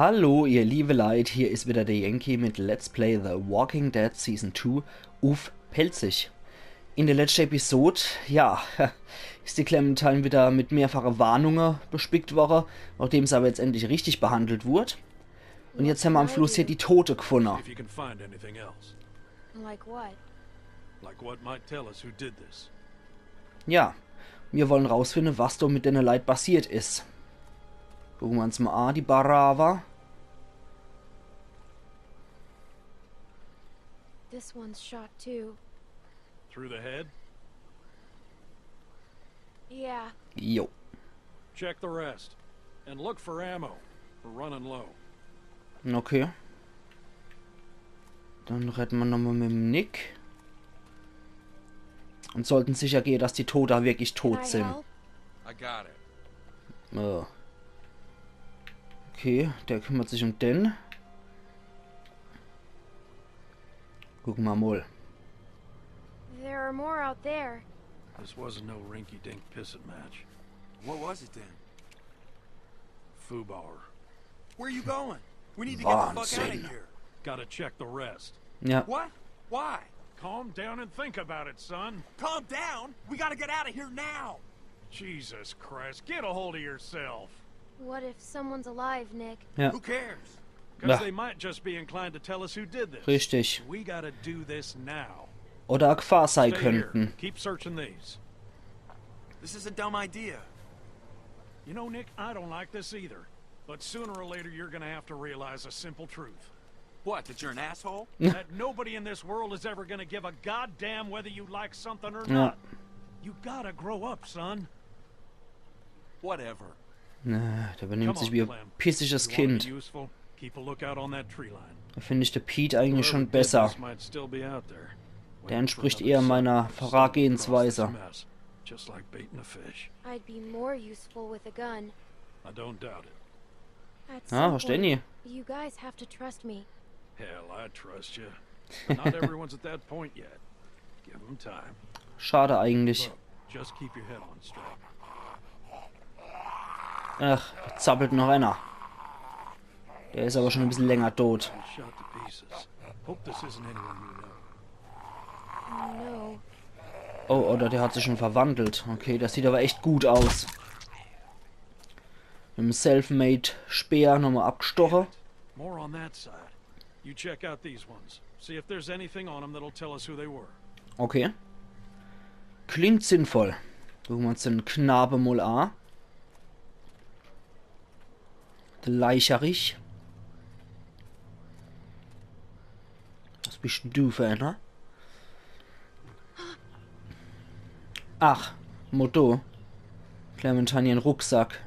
Hallo ihr liebe Leute, hier ist wieder der Yankee mit Let's Play The Walking Dead Season 2 auf Pelzig. In der letzten Episode, ja, ist die Clementine wieder mit mehrfachen Warnungen bespickt worden, nachdem sie aber jetzt endlich richtig behandelt wurde. Und jetzt haben wir am Fluss hier die Tote gefunden. Ja, wir wollen rausfinden, was da mit den Leuten passiert ist. Gucken wir uns mal an, die Barava. This one's shot too. Through the head? Yeah. Jo. Check the rest. And look for ammo. We're running low. Okay. Dann retten wir nochmal mit dem Nick. Und sollten sicher gehen, dass die Tote wirklich tot sind. I got it. Oh. Okay, der kümmert sich um den. Gucken wir mal. There are more out there. This wasn't no rinky-dink pissin' match. What was it then? Fubauer. Where are you going? We need to get the fuck out Wahnsinn. of here. Gotta check the rest. Ja, What? Why? Calm down and think about it, son. Calm down. We gotta get out of here now. Jesus Christ, get a hold of yourself. What if someone's alive, Nick? ja, Who cares? Because Ja. they might just be inclined to tell us who did this. richtig. We gotta do this now. Oder eine Gefahr sein Stay here. könnten. Keep searching these. This is a dumb idea. You know, Nick, I don't like this either. But sooner or later, you're gonna have to realize a simple truth. What, that you're an asshole? That nobody in this world is ever gonna give a goddamn whether you like something or Ja. not. You gotta grow up, son. Whatever. Na, der benimmt Come sich on, wie ein Clem. pissiges You wanna be Kind. useful? Keep a lookout on that tree line. Da finde ich der Pete eigentlich schon Whoever did besser. this might still be out there, Der waiting entspricht for eher another meiner sucker to stumble Vorgehensweise. across this mess, just like baiting a fish. I'd be more useful with a gun. I don't doubt it. At Ah, some verstehe point, nie. you guys have to trust me. Hell, I trust you. But not everyone's at that point yet. Give them time. Schade eigentlich. Look, just keep your head on straight. Ach, da zappelt noch einer. Der ist aber schon ein bisschen länger tot. And shot to pieces. Hope this isn't anyone you know. No. Oh, oder der hat sich schon verwandelt. Okay, das sieht aber echt gut aus. Mit dem Selfmade Speer nochmal abgestochen. More on that side. You check out these ones. See if there's anything on them that'll tell us who they were. Okay. Klingt sinnvoll. Gucken wir uns den Knabe mal an. Der Leicherich. Was bist denn du für einer? Ach, Motto. Clementine ihren Rucksack.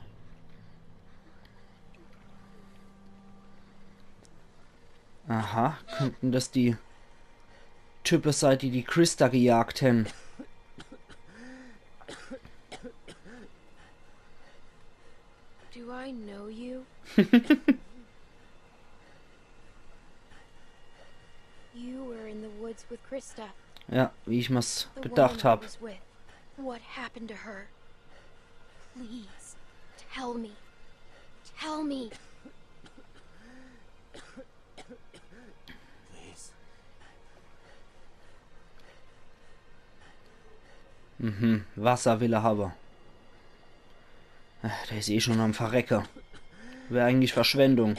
Aha, könnten das die Typen sein, die Christa gejagt haben. Do I know you? You were in the woods with Krista. Ja, wie ich mir's The gedacht woman I habe. was with. What happened to her? Please, tell me. Tell me. Please. Mhm, Wasser will er haben. Ach, der ist eh schon am Verrecker. Wäre eigentlich Verschwendung.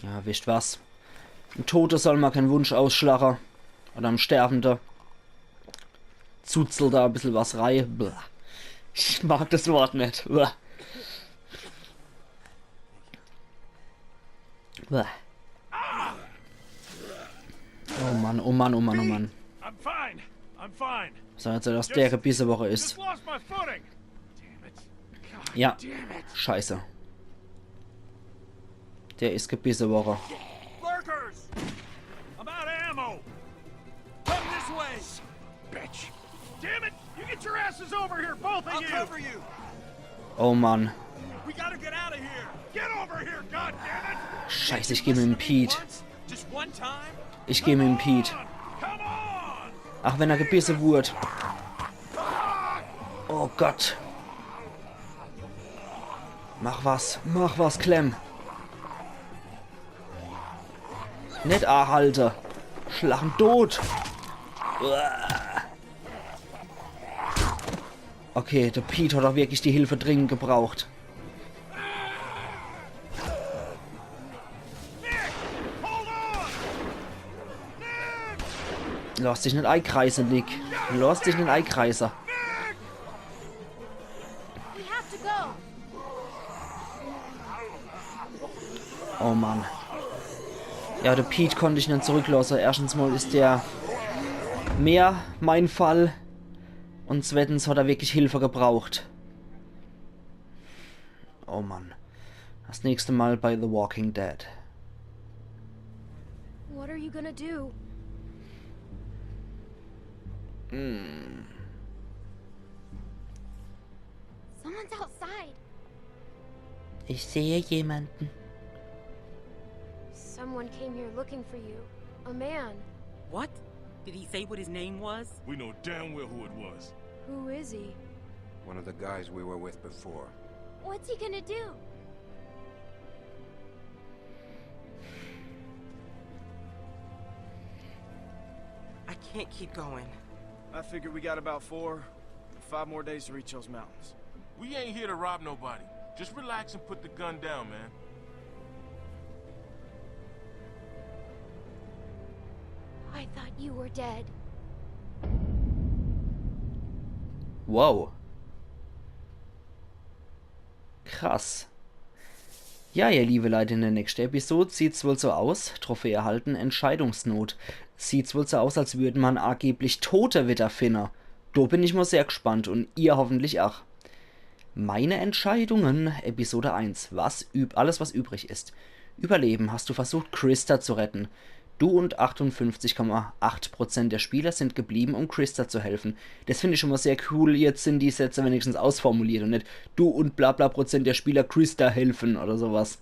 Ja, wisst was. Ein Toter soll mal keinen Wunsch ausschlagen. Oder am Sterbender. Zuzel da ein bisschen was rein. Blah. Ich mag das Wort nicht. Blah. Blah. Oh Mann, oh Mann, oh Mann, oh Mann. I'm fine. I'm fine. So, jetzt dass der Gebissewoche Just ist. lost my footing. Damn it. God Ja, damn it. scheiße. Der ist Gebissewoche. Lurkers! I'm out of ammo. Come this way! Bitch. Damn it. You get your asses over here, both of I'll you. cover you! Oh Mann. We gotta get out of here! Get over here, God damn it. Scheiße, ich gehe mit dem Pete. Once? Just one time? Ich gehe mit dem Pete. Come on. Ach, wenn er gebissen wurde. Oh Gott. Mach was, Clem. Nicht A-Halter. Schlagen tot. Okay, der Pete hat auch wirklich die Hilfe dringend gebraucht. Lass dich nicht einkreisen, Nick. Lass dich nicht einkreisen. We have to go. Oh Mann. Ja, der Pete konnte ich nicht zurücklassen. Erstens mal ist der mehr mein Fall. Und zweitens hat er wirklich Hilfe gebraucht. Oh Mann. Das nächste Mal bei The Walking Dead. What are you gonna do? Someone's outside. Ich sehe jemanden. Someone came here looking for you. A man. What? Did he say what his name was? We know damn well who it was. Who is he? One of the guys we were with before. What's he gonna do? I can't keep going. I figure we got about 5 more days to reach those mountains. We ain't here to rob nobody. Just relax and put the gun down, man. I thought you were dead. Wow. Krass. Ja, ihr liebe Leute, in der nächsten Episode sieht's wohl so aus. Trophäe erhalten, Entscheidungsnot. Sieht's wohl so aus, als würde man angeblich Tote wiederfinden. Da bin ich mal sehr gespannt und ihr hoffentlich auch. Meine Entscheidungen, Episode 1. Alles, was übrig ist. Überleben. Hast du versucht, Christa zu retten? Du und 58,8% der Spieler sind geblieben, um Christa zu helfen. Das finde ich schon mal sehr cool. Jetzt sind die Sätze wenigstens ausformuliert und nicht du und bla bla Prozent der Spieler Christa helfen oder sowas.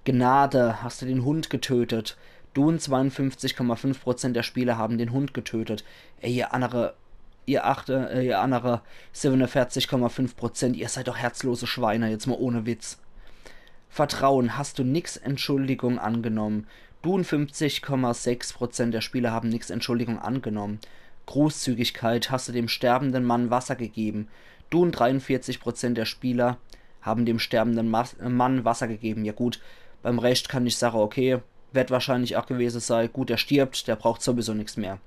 Gnade, hast du den Hund getötet? Du und 52,5% der Spieler haben den Hund getötet. Ey, ihr andere 47,5%, ihr seid doch herzlose Schweine, jetzt mal ohne Witz. Vertrauen, hast du nix Entschuldigung angenommen? Du und 50,6% der Spieler haben nix Entschuldigung angenommen. Großzügigkeit, hast du dem sterbenden Mann Wasser gegeben? Du und 43% der Spieler haben dem sterbenden Mann Wasser gegeben. Ja gut, beim Recht kann ich sagen, okay, wird wahrscheinlich auch gewesen sein. Gut, der stirbt, der braucht sowieso nichts mehr.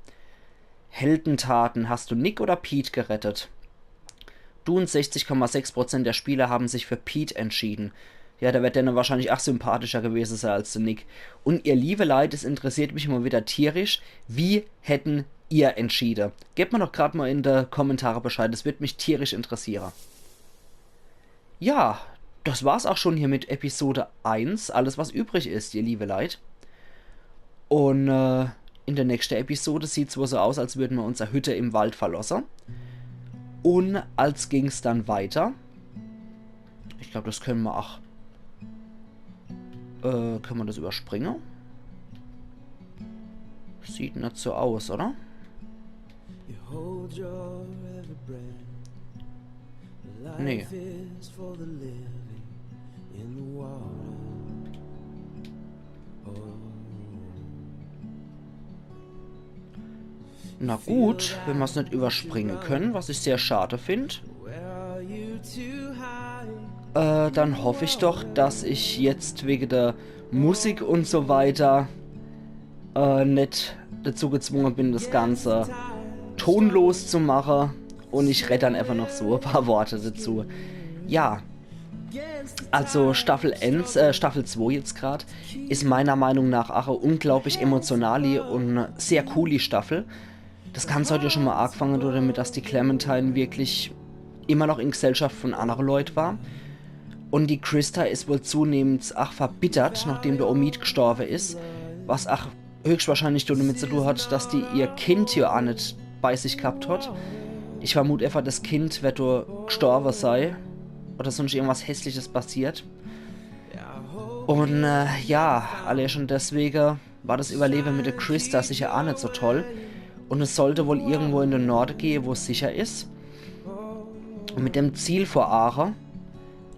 Heldentaten, hast du Nick oder Pete gerettet? Du und 60,6% der Spieler haben sich für Pete entschieden. Ja, da wird der wahrscheinlich auch sympathischer gewesen sein als der Nick. Und ihr liebe Leute, es interessiert mich immer wieder tierisch, wie hätten ihr entschieden? Gebt mir doch gerade mal in die Kommentare Bescheid, das wird mich tierisch interessieren. Ja, das war's auch schon hier mit Episode 1, alles was übrig ist, ihr liebe Leute. Und in der nächsten Episode sieht es wohl so aus, als würden wir unsere Hütte im Wald verlassen. Und als ging es dann weiter. Ich glaube, das können wir auch. Können wir das überspringen? Sieht nicht so aus, oder? Nee. Na gut, wenn wir es nicht überspringen können, was ich sehr schade finde. Dann hoffe ich doch, dass ich jetzt wegen der Musik und so weiter nicht dazu gezwungen bin, das Ganze tonlos zu machen. Und ich rede dann einfach noch so ein paar Worte dazu. Ja, also Staffel 2 jetzt gerade ist meiner Meinung nach auch eine unglaublich emotionale und sehr coole Staffel. Das Ganze hat ja schon mal angefangen damit, dass die Clementine wirklich immer noch in Gesellschaft von anderen Leuten war. Und die Christa ist wohl zunehmend verbittert, nachdem der Omid gestorben ist. Was höchstwahrscheinlich damit zu tun hat, dass die ihr Kind ja auch nicht bei sich gehabt hat. Ich vermute einfach, das Kind wird gestorben sei. Oder sonst irgendwas Hässliches passiert. Und ja, allein schon deswegen war das Überleben mit der Christa sicher auch nicht so toll. Und es sollte wohl irgendwo in den Norden gehen, wo es sicher ist. Und mit dem Ziel vor Augen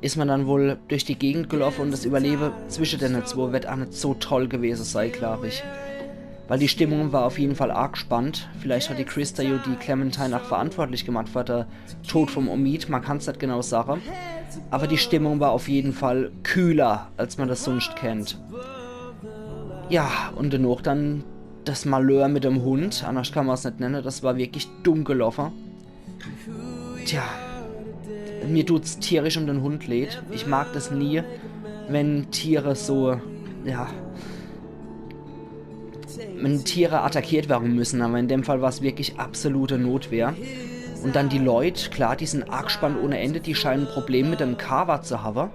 ist man dann wohl durch die Gegend gelaufen und das Überleben zwischen den zwei wird auch nicht so toll gewesen sein, glaube ich. Weil die Stimmung war auf jeden Fall arg spannend. Vielleicht hat die Christa ja die Clementine auch verantwortlich gemacht für den Tod vom Omid, man kann es nicht genau sagen. Aber die Stimmung war auf jeden Fall kühler, als man das sonst kennt. Ja, und danach dann das Malheur mit dem Hund, anders kann man es nicht nennen, das war wirklich dumm gelaufen. Tja, mir tut's tierisch um den Hund leid. Ich mag das nie, wenn Tiere so, ja, wenn Tiere attackiert werden müssen, aber in dem Fall war es wirklich absolute Notwehr. Und dann die Leute, klar, die sind arg spannend ohne Ende, die scheinen ein Problem mit dem Kawa zu haben.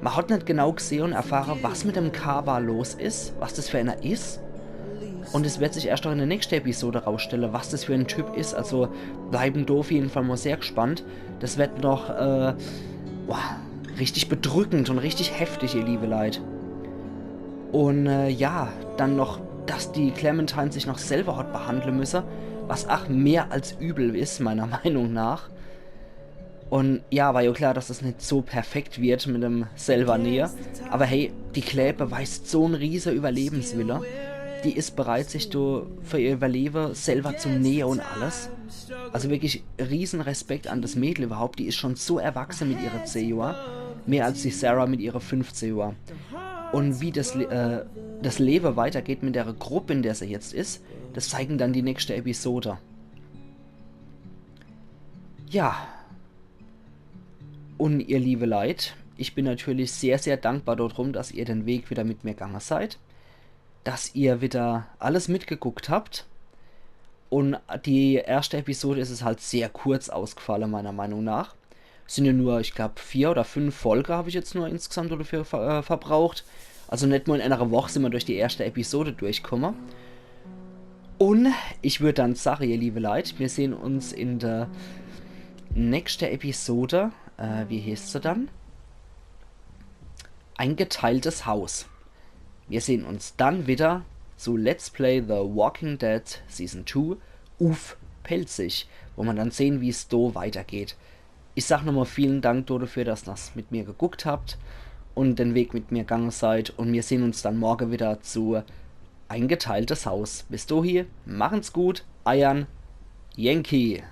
Man hat nicht genau gesehen und erfahren, was mit dem Kawa los ist, was das für einer ist. Und es wird sich erst noch in der nächsten Episode rausstellen, was das für ein Typ ist. Also bleiben da auf jeden Fall mal sehr gespannt. Das wird noch richtig bedrückend und richtig heftig, ihr liebe Leute. Und ja, dann noch, dass die Clementine sich noch selber hat behandeln müssen, was auch mehr als übel ist, meiner Meinung nach. Und ja, war ja klar, dass das nicht so perfekt wird mit dem selber Nähe. Aber hey, die Claire beweist so einen riesen Überlebenswille. Die ist bereit, sich für ihr Überleben selber zu nähen und alles. Also wirklich riesen Respekt an das Mädel überhaupt. Die ist schon so erwachsen mit ihren 10 Jahren. Mehr als die Sarah mit ihren 15 Jahren. Und wie das Leben weitergeht mit der Gruppe, in der sie jetzt ist, das zeigen dann die nächste Episode. Ja. Und ihr liebe Leid, ich bin natürlich sehr, sehr dankbar darum, dass ihr den Weg wieder mit mir gegangen seid. Dass ihr wieder alles mitgeguckt habt. Und die erste Episode ist es halt sehr kurz ausgefallen, meiner Meinung nach. Es sind ja nur, ich glaube, 4 oder 5 Folgen habe ich jetzt nur insgesamt dafür verbraucht. Also nicht nur in einer Woche sind wir durch die erste Episode durchgekommen. Und ich würde dann sagen, ihr liebe Leute, wir sehen uns in der nächsten Episode. Wie heißt sie dann? Ein geteiltes Haus. Wir sehen uns dann wieder zu Let's Play The Walking Dead Season 2 Uf Pelzig, wo man dann sehen, wie es da weitergeht. Ich sag nochmal vielen Dank dafür, dass ihr das mit mir geguckt habt und den Weg mit mir gegangen seid. Und wir sehen uns dann morgen wieder zu Ein geteiltes Haus. Bis dahin, machen's gut, Eiern, Yankee.